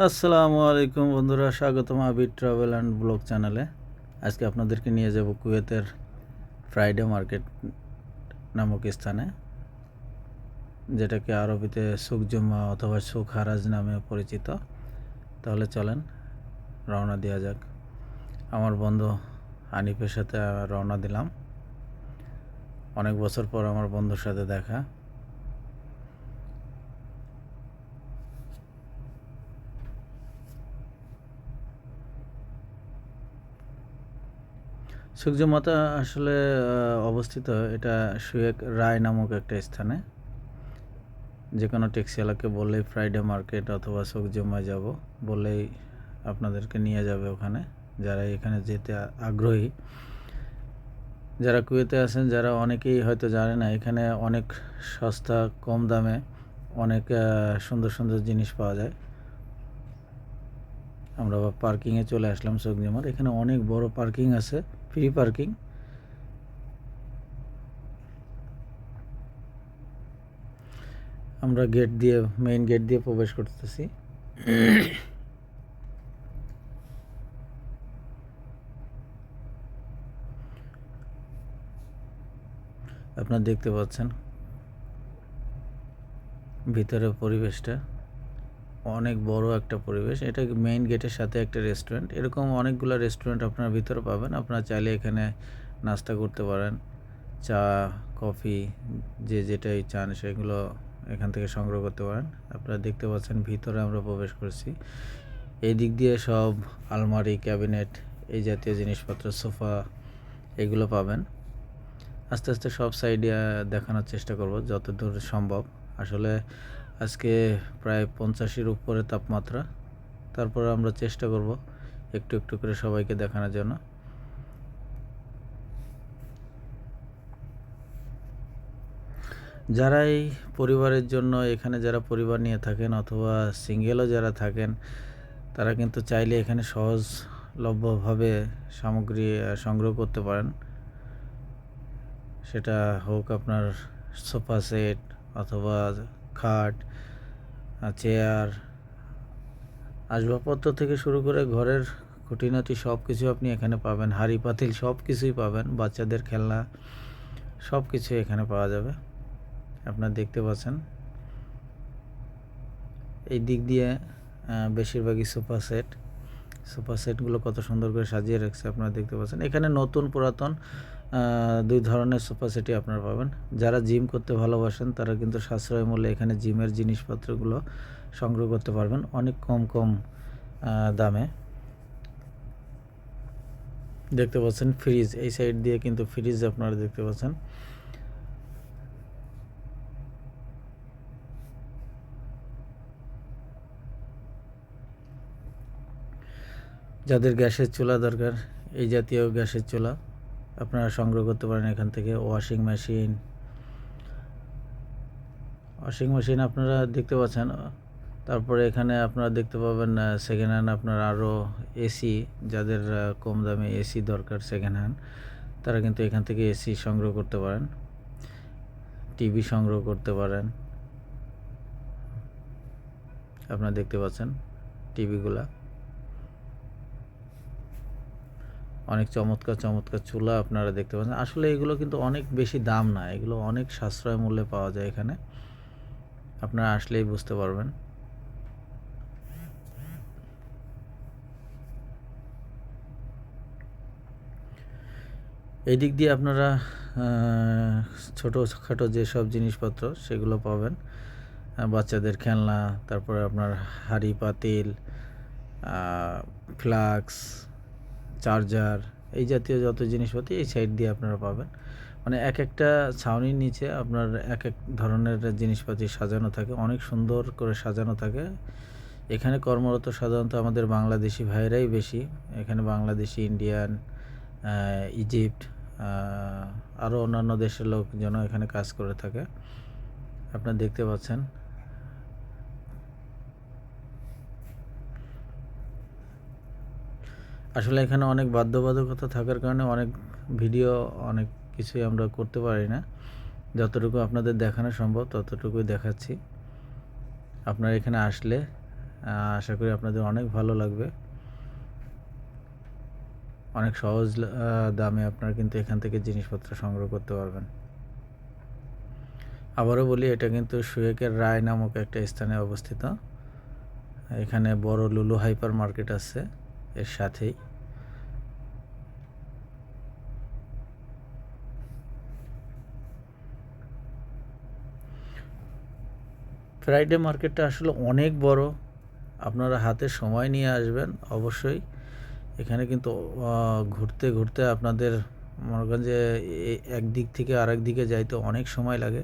আসসালামু আলাইকুম বন্ধুরা, স্বাগতম আবির ট্রাভেল অ্যান্ড ব্লগ চ্যানেলে। আজকে আপনাদেরকে নিয়ে যাব কুয়েতের ফ্রাইডে মার্কেট নামক স্থানে, যেটাকে আরবিতে সুক জুম্মা অথবা সুক হারাজ নামে পরিচিত। তাহলে চলেন রওনা দেওয়া যাক। আমার বন্ধু হানিফের সাথে রওনা দিলাম। অনেক বছর পর আমার বন্ধুর সাথে দেখা। সুক জুম্মাটা আসলে অবস্থিত, এটা সুয়েক রায় নামক একটা স্থানে। যে কোনো ট্যাক্সিওয়ালাকে বললেই ফ্রাইডে মার্কেট অথবা সুক জুম্মায় যাব বললেই আপনাদেরকে নিয়ে যাবে ওখানে। যারা এখানে যেতে আগ্রহী, যারা কুয়েতে আছেন, যারা অনেকেই হয়তো জানে না এখানে অনেক সস্তা কম দামে অনেক সুন্দর সুন্দর জিনিস পাওয়া যায়। আমরা পার্কিংয়ে চলে আসলাম সুক জুম্মার। এখানে অনেক বড় পার্কিং আছে, ফ্রি পার্কিং। আমরা মেইন গেট দিয়ে প্রবেশ করতেছি। আপনারা দেখতে পাচ্ছেন ভিতরের পরিবেশটা অনেক বড় একটা পরিবেশ। এটা মেইন গেটের সাথে একটা রেস্টুরেন্ট। এরকম অনেকগুলো রেস্টুরেন্ট আপনার ভিতরে পাবেন। আপনারা চাইলে এখানে নাস্তা করতে পারেন, চা, কফি, যে যেটাই চান সেগুলো এখান থেকে সংগ্রহ করতে পারেন। আপনারা দেখতে পাচ্ছেন ভিতরে আমরা প্রবেশ করছি। এই দিক দিয়ে সব আলমারি, ক্যাবিনেট, এই জাতীয় জিনিসপত্র, সোফা, এগুলো পাবেন। আস্তে আস্তে সব সাইডে দেখানোর চেষ্টা করব যতদূর সম্ভব। আসলে আজকে প্রায় 50-এর উপরে তাপমাত্রা, তারপর আমরা চেষ্টা করব একটু একটু করে সবাইকে দেখানোর জন্য। যারা এই পরিবারের জন্য এখানে, যারা পরিবার নিয়ে থাকেন অথবা সিঙ্গেলও যারা থাকেন, তারা কিন্তু চাইলে এখানে সহজলভ্যভাবে সামগ্রী সংগ্রহ করতে পারেন। সেটা হোক আপনার সোফা সেট অথবা খাট, চেয়ার, আসবাবপত্র থেকে শুরু করে ঘরের খুঁটিনাটি সব কিছু আপনি এখানে পাবেন। হাঁড়ি পাতিল সব কিছুই পাবেন, বাচ্চাদের খেলনা সব কিছু এখানে পাওয়া যাবে। আপনারা দেখতে পাচ্ছেন এই দিক দিয়ে বেশিরভাগই সোফা সেটগুলো কত সুন্দর করে সাজিয়ে রাখছে আপনারা দেখতে পাচ্ছেন। এখানে নতুন পুরাতন দুই ধরনের সোফা সেটই আপনারা পাবেন। যারা জিম করতে ভালোবাসেন তারা কিন্তু সাশ্রয় মূল্যে এখানে জিমের জিনিসপত্রগুলো সংগ্রহ করতে পারবেন অনেক কম দামে। দেখতে পাচ্ছেন ফ্রিজ, এই সাইড দিয়ে কিন্তু ফ্রিজ আপনারা দেখতে পাচ্ছেন। যাদের গ্যাসের চুলা দরকার, এই জাতীয় গ্যাসের চুলা আপনারা সংগ্রহ করতে পারেন এখান থেকে। ওয়াশিং মেশিন আপনারা দেখতে পাচ্ছেন। তারপরে এখানে আপনারা দেখতে পাবেন সেকেন্ড হ্যান্ড আপনার আরও এসি, যাদের কম দামে এসি দরকার সেকেন্ড হ্যান্ড, তারা কিন্তু এখান থেকে এসি সংগ্রহ করতে পারেন, টিভি সংগ্রহ করতে পারেন। আপনারা দেখতে পাচ্ছেন টিভিগুলা অনেক চমৎকার চমৎকার চুলা আপনারা দেখতে পাচ্ছেন। আসলে এগুলো কিন্তু অনেক বেশি দাম না, এগুলো অনেক সাশ্রয় মূল্যে পাওয়া যায় এখানে। আপনারা আসলেই বুঝতে পারবেন। এই দিক দিয়ে আপনারা ছোটোখাটো যেসব জিনিসপত্র সেগুলো পাবেন, বাচ্চাদের খেলনা, তারপরে আপনার হাঁড়ি পাতিল, ফ্লাক্স, চার্জার, এই জাতীয় যত জিনিসপত্র এই সাইড দিয়ে আপনারা পাবেন। মানে এক একটা ছাউনির নিচে আপনার এক এক ধরনের জিনিসপাতি সাজানো থাকে, অনেক সুন্দর করে সাজানো থাকে। এখানে কর্মরত সাধারণত আমাদের বাংলাদেশি ভাইরাই বেশি। এখানে বাংলাদেশি, ইন্ডিয়ান, ইজিপ্ট, আরও অন্যান্য দেশের লোকজন এখানে কাজ করে থাকে। আপনারা দেখতে পাচ্ছেন আসলে এখানে অনেক বাধ্যবাধকতা থাকার কারণে অনেক ভিডিও, অনেক কিছুই আমরা করতে পারি না। যতটুকু আপনাদের দেখানো সম্ভব ততটুকুই দেখাচ্ছি। আপনারা এখানে আসলে আশা করি আপনাদের অনেক ভালো লাগবে। অনেক সহজ দামে আপনারা কিন্তু এখান থেকে জিনিসপত্র সংগ্রহ করতে পারবেন। আবারও বলি, এটা কিন্তু সুয়েকের রায় নামক একটা স্থানে অবস্থিত। এখানে বড় লুলু হাইপার মার্কেট আছে এর সাথেই। ফ্রাইডে মার্কেটটা আসলে অনেক বড়। আপনারা হাতে সময় নিয়ে আসবেন অবশ্যই। এখানে কিন্তু ঘুরতে ঘুরতে আপনাদের মনে করেন যে এক দিক থেকে আরেক দিকে যাইতে অনেক সময় লাগে।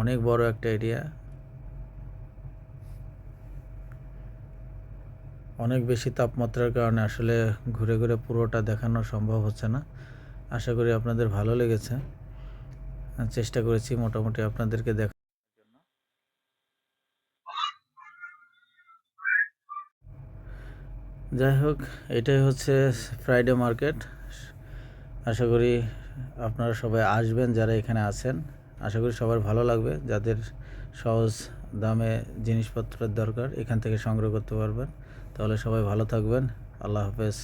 অনেক বড় একটা এরিয়া, অনেক বেশি তাপমাত্রার কারণে আসলে ঘুরে ঘুরে পুরোটা দেখানো সম্ভব হচ্ছে না। আশা করি আপনাদের ভালো লেগেছে। চেষ্টা করেছি মোটামুটি আপনাদেরকে দেখানোর জন্য। যাই হোক, এটাই হচ্ছে ফ্রাইডে মার্কেট। আশা করি আপনারা সবাই আসবেন যারা এখানে আছেন। আশা করি সবার ভালো লাগবে। যাদের সহজ দামে জিনিসপত্রের দরকার এখান থেকে সংগ্রহ করতে পারবেন। তাহলে সবাই ভালো থাকবেন। আল্লাহ হাফেজ।